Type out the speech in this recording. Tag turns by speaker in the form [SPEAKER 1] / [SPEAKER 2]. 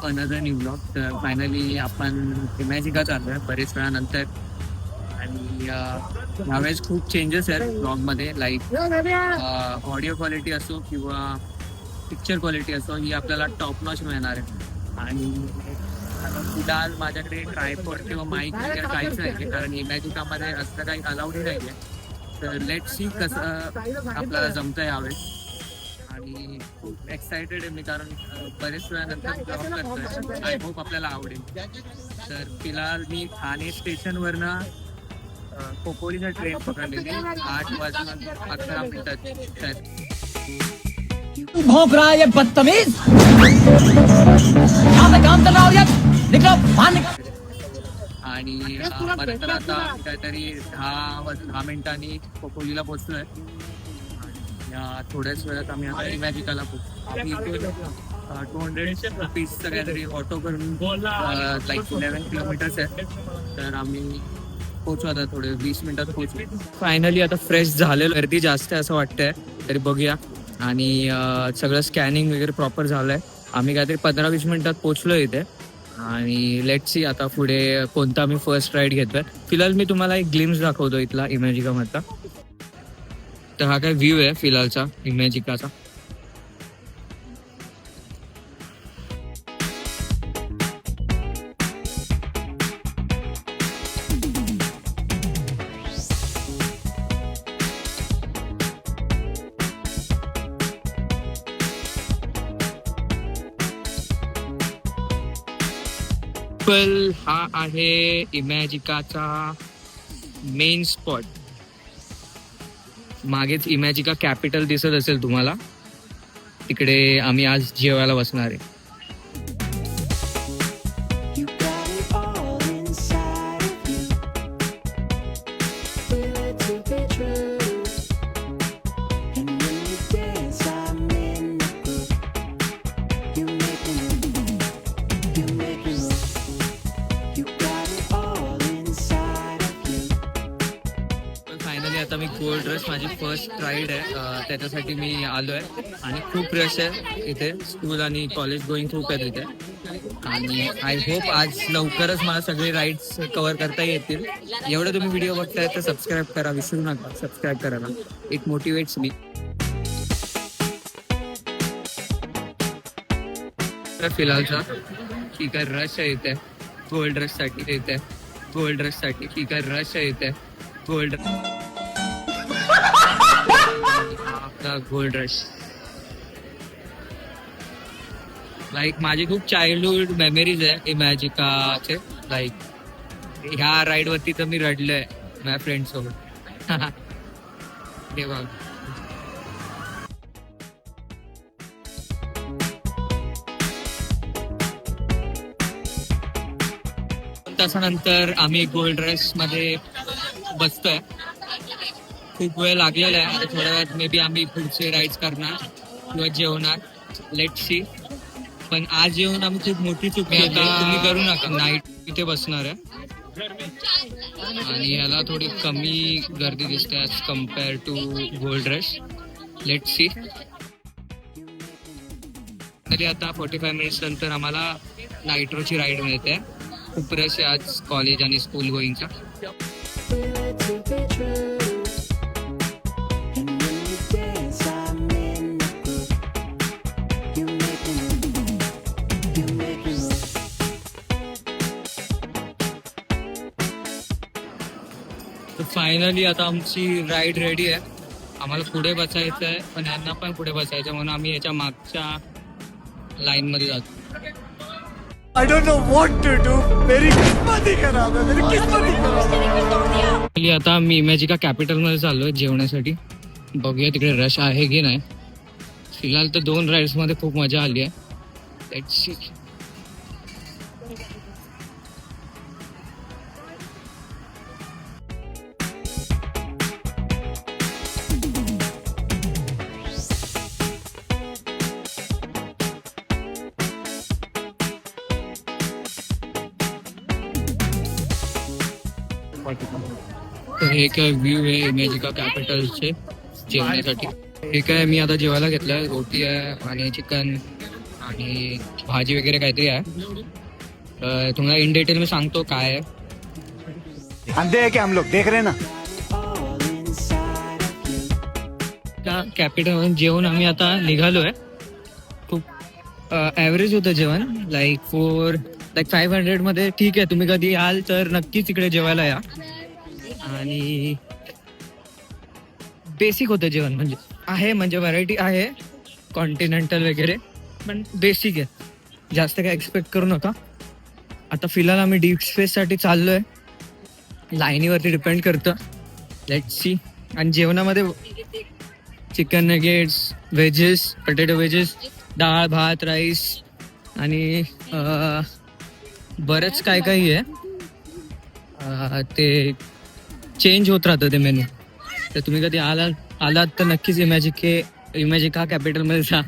[SPEAKER 1] Another new blog. तर finally आपण इमॅजिका चालू आहे बरेच वेळानंतर. आणि यावेळेस खूप चेंजेस आहेत ब्लॉगमध्ये. लाईक ऑडिओ क्वालिटी असो किंवा पिक्चर क्वालिटी असो ही आपल्याला टॉप नॉच मिळणार आहे. आणि आता फिलहाल माझ्याकडे ट्रायपॉड किंवा माईक वगैरे काहीच नाही आहे, कारण इमॅजिकामध्ये असं काही अलाउड नाही आहे. तर लेट सी कसं आपल्याला जमतं यावेळेस. आणि खूप एक्सायटेड आहे मी, कारण बरेच वेळानंतर ब्लॉग करतोय. आय होप आपल्याला आवडेल. तर फिलहाल मी ठाणे स्टेशनवरनं खोपोलीचा ट्रेन पकडलेली 8:11 तर
[SPEAKER 2] भौंक रहा है ये बदतमीज, काम कर रहा हूँ यार, निकलो बाहर निकलो.
[SPEAKER 1] आणि परत आता काहीतरी 10 मिनिटांनी खोपोलीला पोहोचलोय. थोड्याच वेळात आम्ही आता इमॅजिकाला पोहोचतो. 200 रुपीजचं काहीतरी ऑटो करून लाईक 11 किलोमीटर्स आहे. तर आम्ही पोहोचू आता थोडे 20 मिनिटात पोहोचू. फायनली आता फ्रेश झालेलं, गर्दी जास्त आहे असं वाटतंय, तरी बघूया. आणि सगळं स्कॅनिंग वगैरे प्रॉपर झालंय. आम्ही काहीतरी 15-20 मिनिटात पोहोचलो इथे. आणि लेट सी आता पुढे कोणता आम्ही फर्स्ट राईड घेतोय. फिलहाल मी तुम्हाला एक ग्लिम्स दाखवतो इथला इमॅजिकामधला. तर हा काय व्ह्यू आहे फिलहालचा इमॅजिकाचा. हा आहे इमॅजिकाचा मेन स्पॉट. मागेच इमॅजिका कॅपिटल दिसत असेल तुम्हाला. तिकडे आम्ही आज जेवायला बसणार आहे. आता मी गोल्ड रश माझी फर्स्ट राईड आहे, त्याच्यासाठी मी आलो आहे. आणि खूप रश आहे इथे. स्कूल आणि कॉलेज गोईंग खूप आहेत इथे. आणि आय होप आज लवकरच मला सगळे राईड्स कव्हर करता येतील. एवढं तुम्ही व्हिडिओ बघताय तर सबस्क्राईब करा, विसरू नका सबस्क्राईब करायला. It motivates me. फिलहालचा ठीक आहे रश आहे इथे गोल्ड रश साठी. इथे गोल्ड रश साठी ठीक आहे रश आहे इथे गोल्ड गोल्ड रश. लाईक माझी खूप चाइल्डहुड मेमरीज आहे इमॅजिकाचे. लाईक ह्या राईड वरती तर मी रडलोय माझ्या फ्रेंड सोबत. हे बघ. तासानंतर आम्ही गोल्ड रश मध्ये बसतोय. खूप वेळ लागलेला आहे. थोड्या वेळात मे बी आम्ही पुढचे राईड्स करणार किंवा जेवणार. Let see. पण आज जेवण आम्ही खूप मोठी चूक आता तुम्ही करू नका. नाईट इथे बसणार आहे आणि याला थोडी कमी गर्दी दिसते as compare to gold rush. Let see. तरी आता 45 मिनिट्स नंतर आम्हाला नायट्रोची राईड मिळते. खूप रश आहे आज कॉलेज आणि स्कूल गोईंगचा. फायनली आता आमची राईड रेडी आहे. आम्हाला पुढे बसायचं आहे, पण यांना पण पुढे बसायचं, म्हणून आम्ही याच्या मागच्या लाईन मध्ये जातो.
[SPEAKER 3] I don't know what to do. मेरी किस्मत ही खराब है. मेरी किस्मत ही खराब है.
[SPEAKER 1] आता मी इमॅजिका कॅपिटल मध्ये चाललोय जेवण्यासाठी. बघूया तिकडे रश आहे की नाही. फिलहाल तर 2 राईड्स मध्ये खूप मजा आली आहे. Let's see. तर हे काय व्ह्यू आहे इमॅजिका कॅपिटलचे जेवण्यासाठी. हे काय मी आता जेवायला घेतलंय. रोटी आहे आणि चिकन आणि भाजी वगैरे काहीतरी आहे. तुम्हाला इन डिटेल मी सांगतो काय आहे.
[SPEAKER 3] अंधे हैं क्या हम लोग, देख रहे हैं ना.
[SPEAKER 1] त्या कॅपिटलमधून जेवण आम्ही आता निघालोय. खूप ॲव्हरेज होतं जेवण, लाईक 500 मध्ये ठीक आहे. तुम्ही कधी याल तर नक्कीच इकडे जेवायला या. आणि बेसिक होतं जेवण, म्हणजे व्हरायटी आहे कॉन्टिनेंटल वगैरे, पण बेसिक आहे. जास्त काय एक्सपेक्ट करू नका. आता फिलहाल आम्ही डीप स्पेससाठी चाललोय. लाईनीवरती डिपेंड करतं, लेट्स सी. आणि जेवणामध्ये chicken nuggets, wages, potato wages, डाळ भात राईस आणि बरंच काय काही आहे. ते चेंज होत राहतं ते मेनू. तर तुम्ही कधी आलात तर नक्कीच इमॅजिका कॅपिटलमध्ये जा.